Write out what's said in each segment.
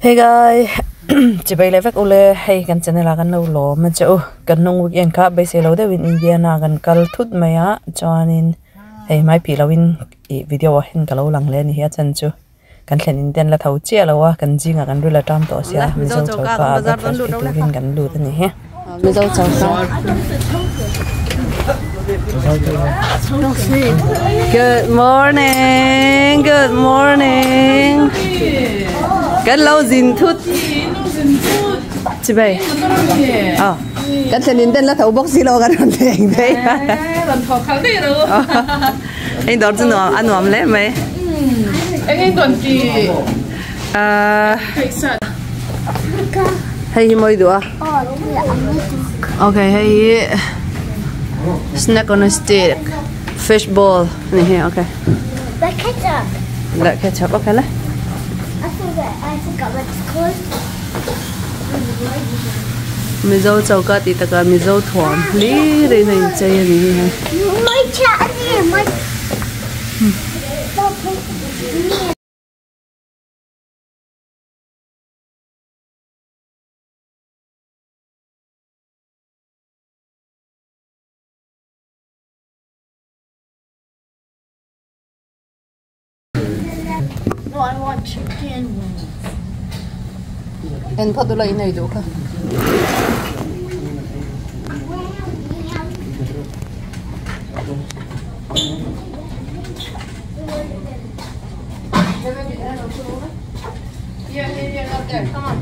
Hey guys, chỉ bây lấy vác ule hay gần chân là gần lâu lố mà chỗ gần nông weekend cả bây giờ lâu đấy bên India na gần cal thut mày á cho nên hay mai pi lâu in video hình cả lâu lằng lên thì chân chú gần lên India là thấu chia lâu á gần gì ngà gần đôi là trăm tổ xia mình dâu cháu cả bây giờ tụi mình gần đôi thế này ha mình dâu cháu cả Good morning, good morning. Cái lâu gìn thút chị bày cái chân đến tên là thấu bốc xí lô cái lần tiền đấy lần thọ kháng đi đâu anh đó chứ nó ăn ngon lắm mấy anh tuần kỳ hay mới được ok hay snack on a stick fish ball này hay ok lại ketchup ok lấy I forgot what it's called. Mizo cháu cả thì tất cả mizo thom lý đây này chơi gì ha My chat here, my. No, I want chicken wings. em thật là cái này đủ không Yeah, up there. Come on.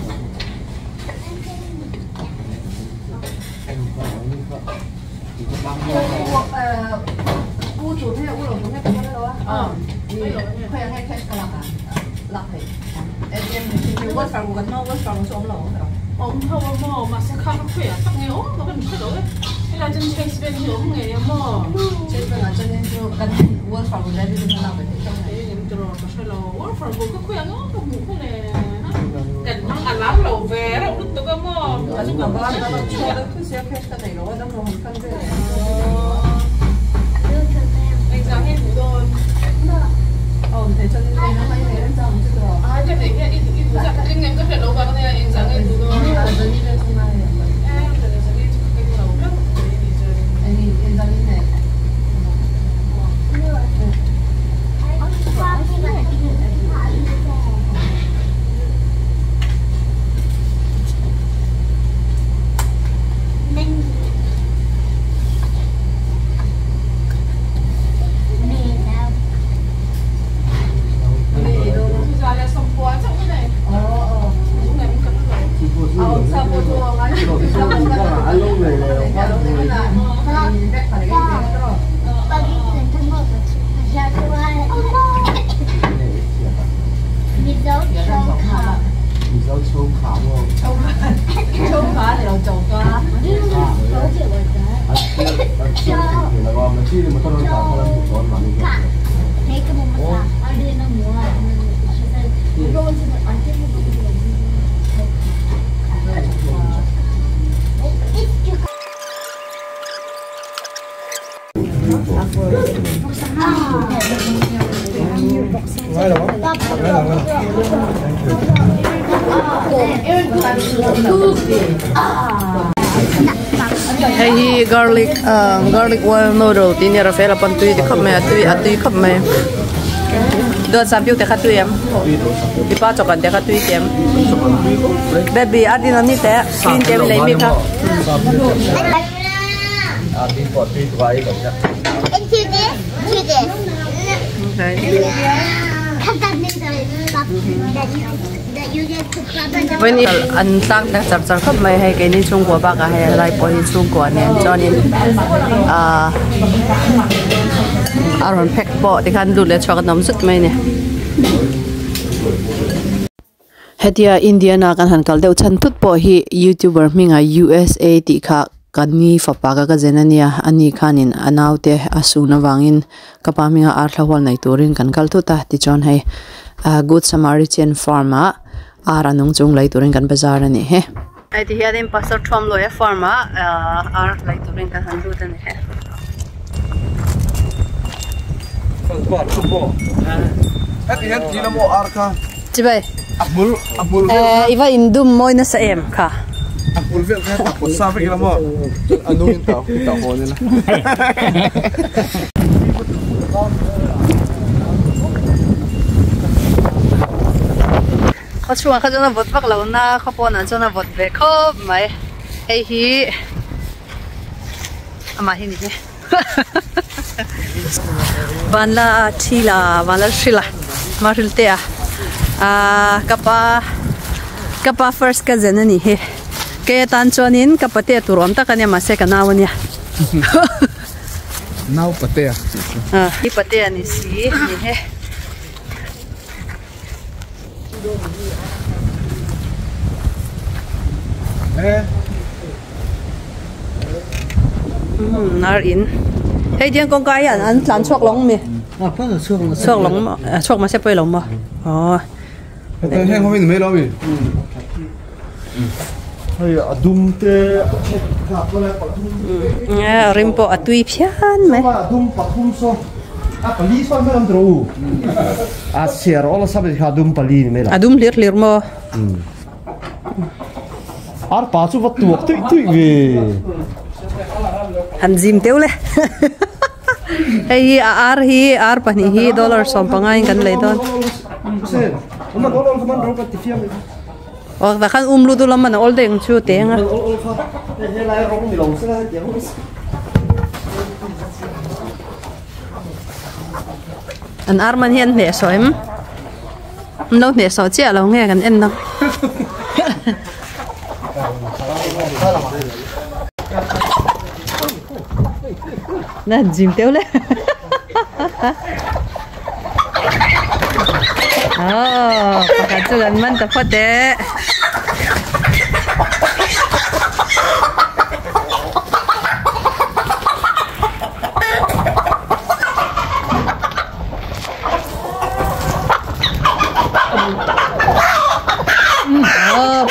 Ông thâu mò mà sẽ không khỏe tắc nghẽo nó vẫn khỏe rồi hay là chân chase bên hiểu không nghề mò trên bên là chân nên chưa cần work from home đấy thì làm phải trong này em từ rồi có sai là work from home có khỏe nó không ngủ không nè cần nó ăn lắm lẩu về đâu lúc tôi có mò ở trong phòng nó chua đó cứ xé cái này nó trong lòng cân thế anh dám hết ngủ rồi thế cho nên đây nó hay thế em dám chứ rồi cái này cái ít giặc anh em có thể nấu vào cái này anh dám hết ngủ rồi là giờ đi lên trong này em phải là đi cái nấu rất anh nhìn em ra như này hey garlic oil noodle tin nhờ phải là phần tùy thì không mẹ tùy không mẹ đưa sang phiếu để khát tùy em đi ba chục ngàn để khát tùy em baby ăn đi làm gì thế xin em lấy mi không when you ăn đang chặt chặt khắp mấy hay cái này Trung Quốc bác hay lại bỏ đi Trung Quốc nè cho nên aron pack bỏ thì khăn đủ để cho cái nấm sứt mấy nè hetia India na kan han kal deu chan thut po hi YouTuber minga USA ti kha kani fapa ka zenania ani khanin anaute asuna wangin kapa minga arthawal nai turin kan kal thu ta ti chon hai Good Samaritan Pharma aranung chung lai turin kan bazar ani he ai ti hian pastor thom lo e pharma ar lai turin kan han du tan he Quạt không bộ. Hết thì hết gì nó bộ ar ka. chị vậy Apple Iva indum moi na sa em ka Apple vel ka tapos sa vek mo ano yung tao ho nila có chuông cái chỗ nào vót bắc lâu na có bọn nào chỗ nào vót về khóc mày hay hi mà hi nhỉ van la chila van la chila mà rilte kapa first ka zen ani he ke tan chonin kapate turom ta kanya ma se ka nawanya now pate hi pate ani si ni he nar in hey diang kong kai an tlan chuak long mi chuak long chuak ma se poi long ma heng hoin me lo mi hay adum te rimpo atui phian me adum pathum so pali so me lam tro ser ola sabe adum pali me la adum lir mo ar pa chu wat tuak tui ve han jim teu le hey ar pani hi dollar som pangai kan le don man ol man ro ka tifia me và khăn lu tu lắm mà nó ổn định chưa tiếng à anh Arman hiện nè soi em đâu nè soi chia là nghe gần em đâu nè dìm tiêu lên pakai jalan mantap deh.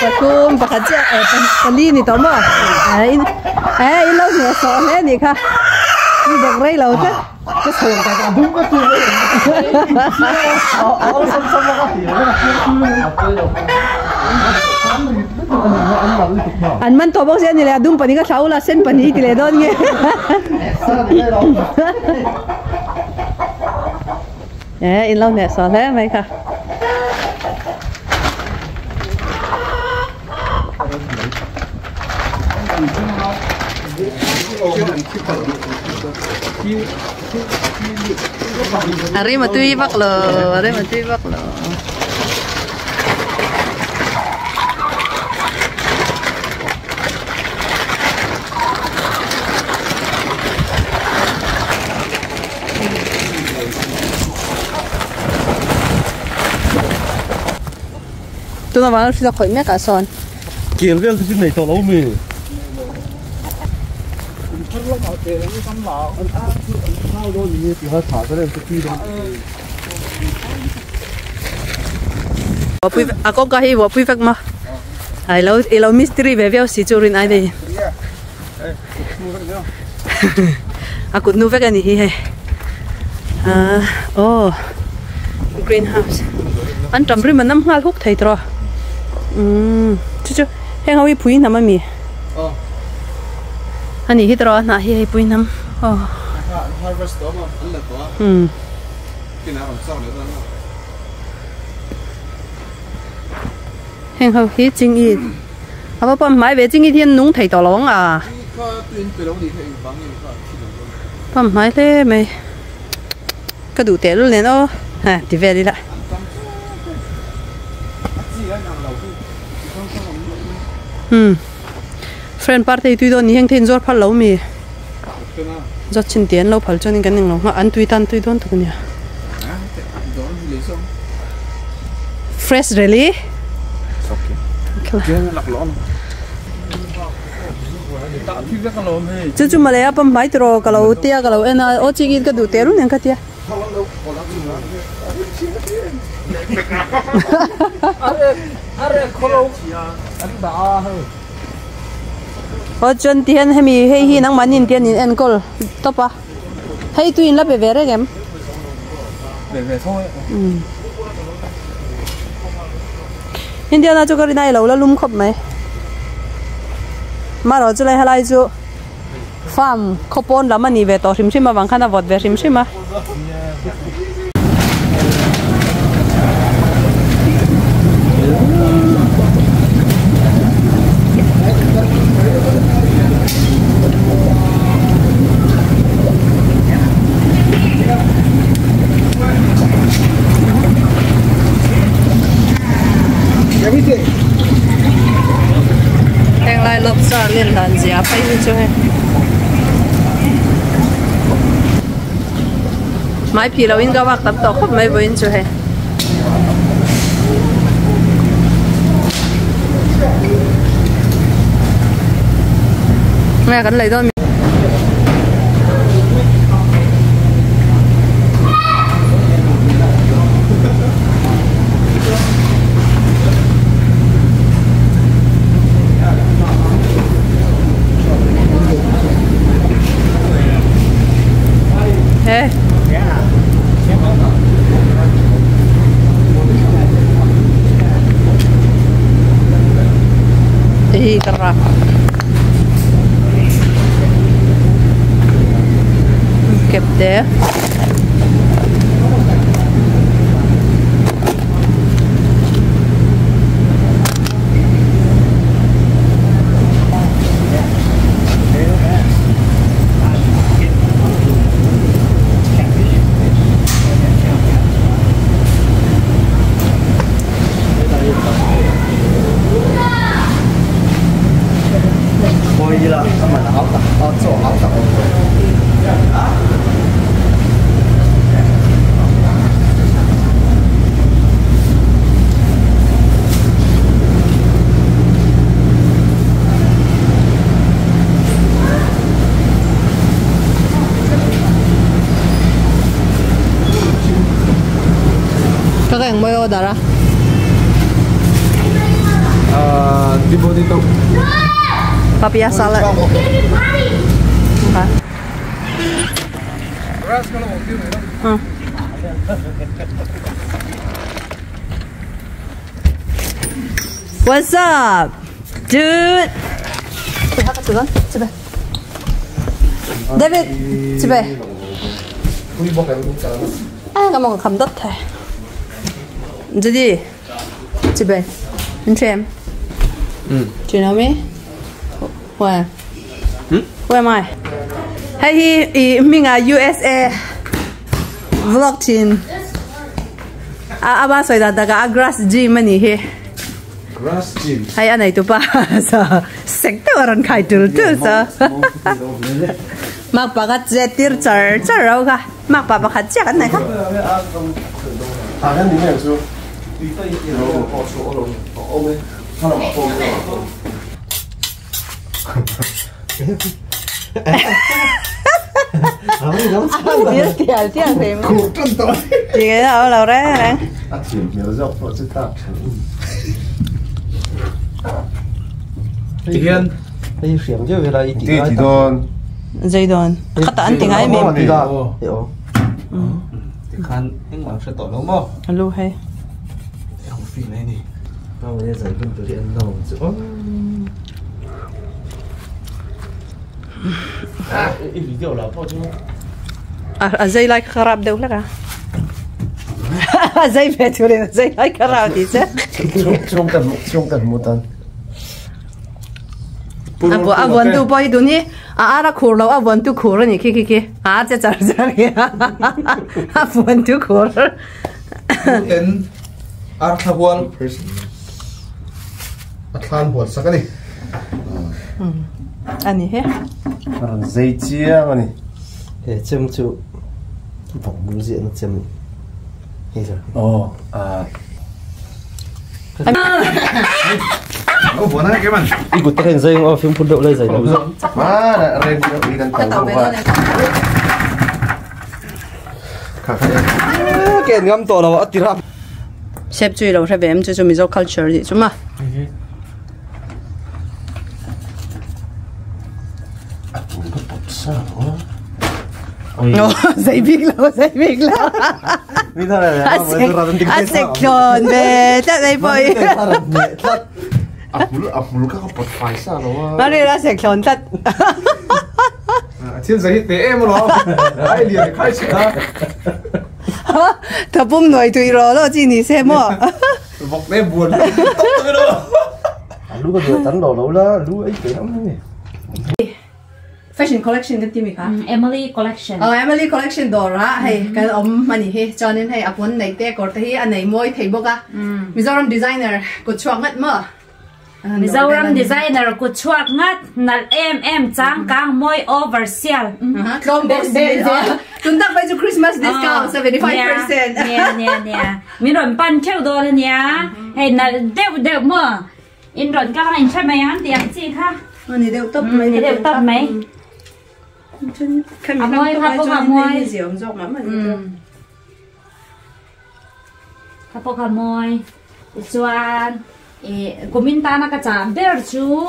Pakum pakai pali ni tomo. Ilau ni soalnya ni kah? Ni dogray lau tu. cái sườn cái đúng cái chuyện anh man to bang sen ni le dum pani ka thau la sen pani ti le don nge in lau ne so le mai ka Ari mà tui bắt lờ, ari mà tui bắt lờ. Tôi nói bạn sẽ khỏi mấy cả son. Kiều cái thứ này to lắm mì. Ako kahit wapoy fak mo. Ay ilaw mystery bevyo si churin ay de. Ako nu fak ani hi. Greenhouse. An tamri manam ngal huk thai tro. Chu heng hawi pui nama mi. Ani hi tro na hi pui nam. Harvest đó mà ăn là có. Cái nào làm sao nữa đó. Heng hao hi jing yi. Aba pa mai ve jing yi thiên nung thai to long à. Pa mai le mai. Cái đủ tiền luôn nè ha, đi về đi lại. Friend party tui don ni heng thiên zor phal lo mi. Giọt chín tiền lâu phật cho nên cái này nó ăn tùy tan tùy đón thôi nhỉ. Fresh really? Chứ mà lấy áp máy rồi kalau tia kalau en ở chỉ cái đủ tiền luôn nè cái tia. Ở trên tiền hay mi hay năng mắn nhìn tiền nhìn ăn col top à hay tụi là về đấy em về thôi India na chu ka ri nai lo la lum khop mai ma ro chu lai halai chu farm khopon la mani ve to rim ma wang khana vot ve rim ma lại lốp xa lên đàn dĩa phải như thế mai phi lâu in các bác tập tộc không mấy với như thế mẹ cần lấy đâu Kerap kẹp té kakak yang mau order dito papaya salad What's up, dude? David, 집에. Cái món cầm đất thôi. Giờ đi, 집에. Anh xem. Do you know me? Where? Where am I? Hey, mình ở USA vlog team. Aba soi daga grass gym mani he. Grass gym. Hay anh này tụi ba sa sekte orang khai tul sa. Mak bagat jetir char rau ka. Mak baba khat chak anh này ka. À cái gì vậy chú? Tiếng thì chị cái đâu lâu đấy nè. Tiền. Đây xiềng chứ về đây Tiền chỉ đòn. Dây đòn. Khát tán tiếng ai mềm. Hiểu. Thì khăn anh bảo sẽ tỏ lắm không? Alo hay. Không phi này nè. Không bây giờ mình tự điện đầu chứ. Ý video là bao nhiêu? Dây like kharab đâu là cả. Dây về thôi nên dây like kharab đi chứ. Trong tận một tấn. Avon tu boy tu ni ara khur lo avon tu khur ni ki cha char ya avon tu khur En Arthawal person. Atlan buat sekali. ani he Còn dây chia mà này. Để châm chú vòng mũi diện nó châm. Thế rồi. Oh, buồn đấy cái mình. Đi cột tay dây không? Phim phun đậu đây dày đâu. Má đã lên đi đang tàu không phải. Cái ngắm to là tì rap. sếp chui lo thebe em chu mizo culture di chuma dậy biết lâu Vì thế này mới ra đến tiếng sẽ còn về chắc đây bơi Apul các bật phải sao nó nó đi ra sẽ còn thật trên giấy tế em nó ai liền khai trả thằng bông nổi tùy rồi đó chị nhìn xem mà vọc em buồn lúc có được tấn đồ lâu đó lúc ấy kể lắm này fashion collection cái gì cả Emily collection Emily collection đồ ra hay cái ông mà nhỉ hay cho nên hay apun này té có thấy anh này môi thấy bốc à Mizoram designer của chuang ngắt mà Mizoram designer của chuột ngắt nal em trang cang môi oversell không để chúng ta phải cho Christmas discount 75%. Nè mình rồi pan theo đồ là nha hay nal đều mà in rồi các anh xem mấy anh tiền gì khác này đều top mấy môi tháp môi gì ông dọc lắm mà tháp môi chuan của mình ta nó cái chạm bear chú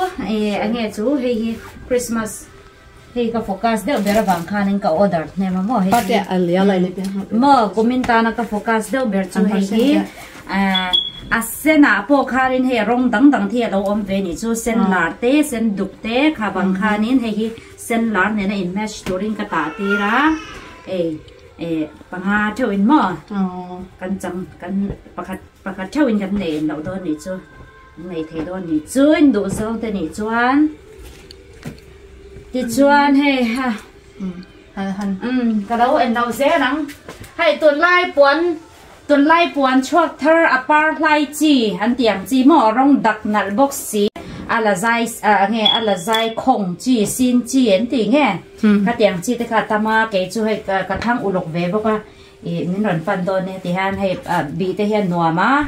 anh nghe chú hay Christmas hay cái focus đều bear vàng khan anh cái order nè mà mua hay mà của mình ta nó cái focus đều bear chú hay sen à po kharin he rong dang thi lo om ve ni chu sen lar te sen duk te kha bang khanin he hi sen lar ne na in match storing ka ta ti ra panga theu in mo kan cham kan pakhat theu in kan ne lo do ni chu nei the do ni chu in du so te ni chuan ti chuan he ha ka lo en lo se nang hai tun lai pon tuần lai puan chuak thar apar lai chi han tiang chi mo rong dak nal box si ala zai khong chi sin chi en ti nge ka tiang chi te kha tama ke chu he ka thang ulok ve boka nin ron pan do ne ti han he bi te hian nuama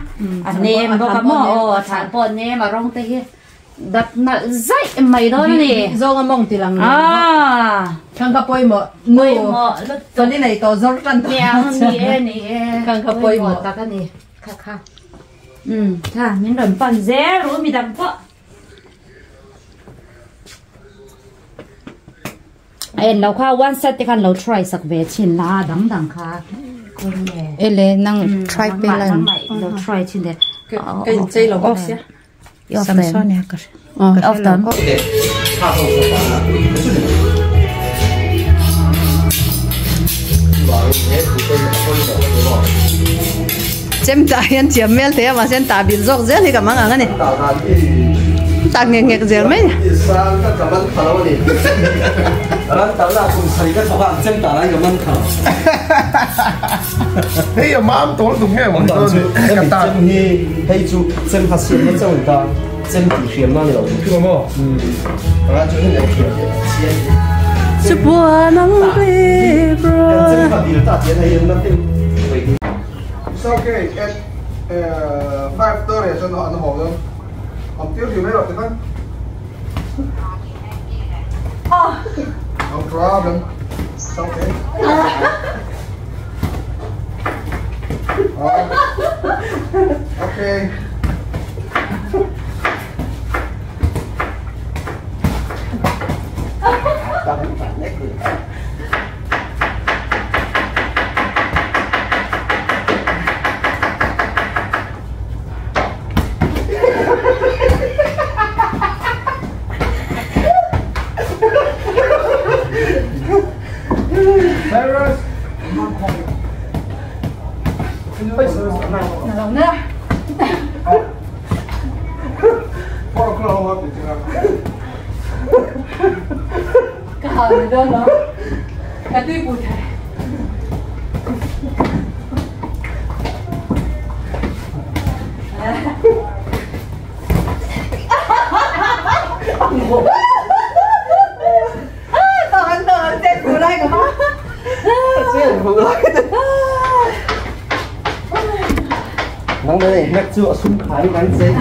nem boka mo o than pon ne ma rong te hi dat na zai mai do ni zong among ti lang khang ka poi mo to ni nei to zor kan to ni khang ka poi mo ta ka ni kha tha min ron pan ze ru mi dam po ai lo kha one set te kan lo try sak ve chin la dang kha kun ne ele nang try pe lan lo try chin de cái chơi lo box ya Samsung ya kar often chém ta hiền chém mel thế mà xem ta bị róc rẽ thì cả mang ăn này ta nghe nghe cái mấy hey mà am tổ đúng nghe mà cái ta ni hey chú xem phát hiện cái trong ta xem thị trường mà nhiều chưa mà à chú này chụp bùa nắng bê bro xem phát hiện ta tiền hay nothing it's okay at 5:30 cho nó hộp luôn hộp tiêu gì mấy rồi thì con no problem it's okay okay Cyrus, nữa 4 o'clock hộp thì cái hờ này đơn nó cái tuy bụi thẻ tao chết phụ lại cả má chết phụ lại nắng đây nhắc chưa sung khái gắn dây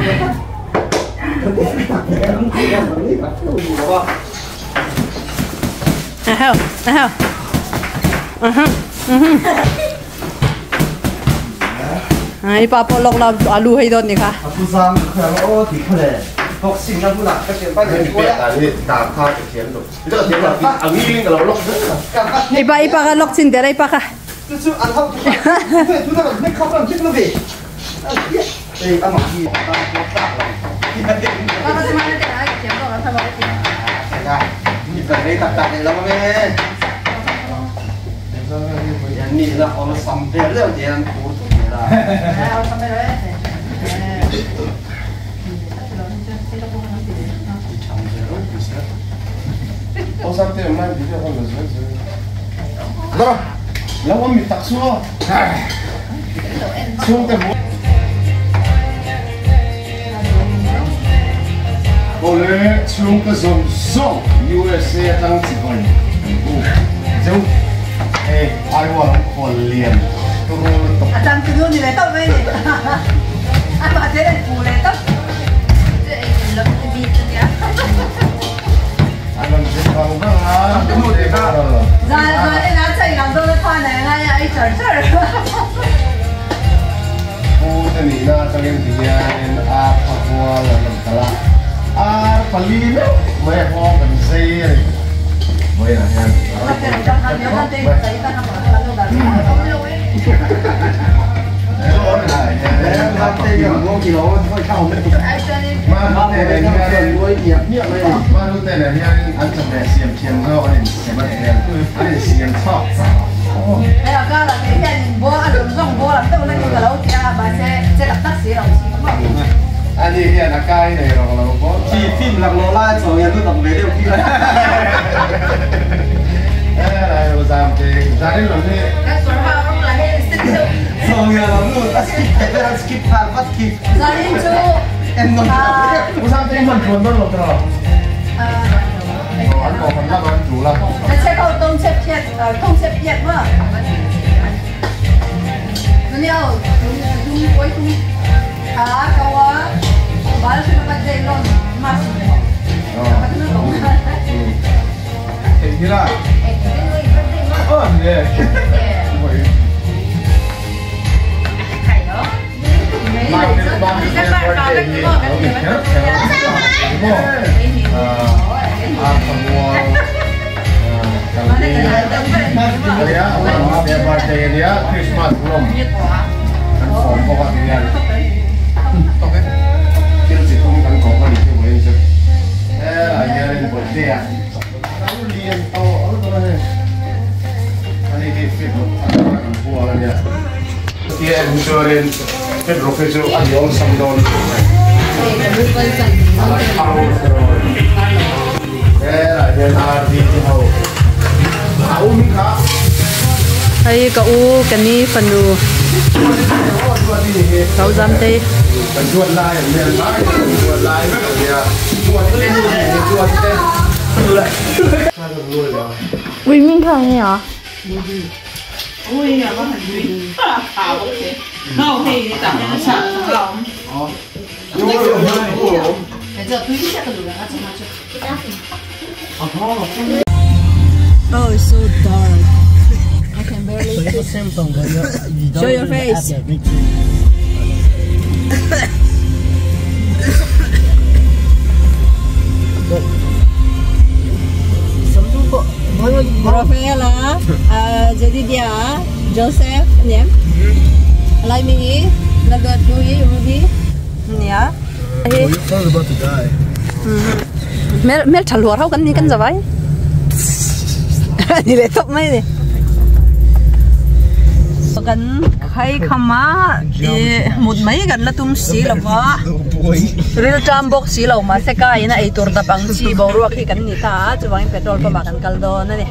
heo ai papa lok la alu hay don ni kha aku sang khang o ti khale học sinh năm nào các trường班人过来，但是打他的甜度，这个甜度比昂一零个老六真的。ipa ka lok chin dere ipa ka 就是按套，对，就那个没考上这个呗。哎，阿妈鸡，大了。你本来大的了没？你那我们上边了点不足了。我上天买比较好的是，那，然后我没打错，哎，兄弟们。我嘞从个从送 USA 当几个人，就哎，爱我คนเรียนตัวตก อาจารย์คือนี่แหละต้องไม่เนี่ยอาจารย์จะได้กูเลยต้องจะไอ้ลมจะดีจังเนี่ย อันนั้นเป็นของบ้างนะจะพูดได้บ้างเหรอ 在ไอ้น้าใจเราต้องได้ผ่านไหนไงไอ้เจ๋อพูดแต่นี่นะจังยังที่ยังอาพักวัวแล้วนั่นตลาดผลิตไม่พอกันเสียไม่นะฮะ他这个我几楼会看我们。มาแต่ในที่นั้นรวยเหยียบเนี่ยเลยมาดูแต่ในที่นั้นอันจะแบบเสียงเชียงก็อันนี้เสียงมันเสียงอันนี้เสียงชอบไอ้เราก็เราเนี่ยยันบัวอารมณ์ส่งบัวเราต้องเล่นกับเราจ้าบาเซ่จะดับตักเสียเราสิอันนี้เนี่ยนักการเนี่ยเราก็ที่ฟิล์มหลังโลล่าโจยันรู้ต้องเลี้ยวพี่เลยอะไรเราจำเองจำได้หรือไม่ก็ส่วนเราต้องอะไรสิ่งที่โจยันเรารู้สกิปแต่เราสกิปผ่านวัดกิปจำได้จูเอ็มน้องเราจำเองมันชวนต้นหลบตลอดอันบอกคนละมันถูกละจะใช้เขาต้มเชฟเพียดต้มเชฟเพียดว่านี่เอาตุ้งไว้ตุ้งขาเขาว่าบ้านฉันมาเจอลอนมาสิมาถึงตรงนั้นเอ็งที่ละเนี่ยไข่เนาะไม่ได้บ้านจะบ้านเราเล็กๆก็เป็นแบบนี้ขโมยกันที่เนี่ยวันเดียร์บาร์เดย์เนี่ยคริสต์มาสร่วมกันของปกติเนี่ยโอเคที่เราจะทำกันของกันที่วันนี้อันนี้เป็นบทเรียนเราเรียนโตอะไรอันนี้ที่ฟิตอันนี้พวกอะไรเนี่ยที่เอ็นชอร์เรนเป็นโปรเฟสเซอร์อันนี้องซัมดอนhay cậu cái ní phần đồ cậu dám tê Ui mình không nghe hả? Ui nhà có hình gì khảo không chị không thì tặng nó sợ lòng Oh, it's so dark. I can barely see. Show your face. Rafaela, jadi dia Joseph, ni. Like me, lagat Louis, Rudy, ya. You're about to die. Mer chalwar hau kan ni kan zawai. Ni le top mai ni. Kan khai khama mut mai kan la tum si lawa. Real jam box si law ma se kai na ai tur da pang chi bo ru khi kan ni ta chuwang petrol pa ma kan kal do na ni.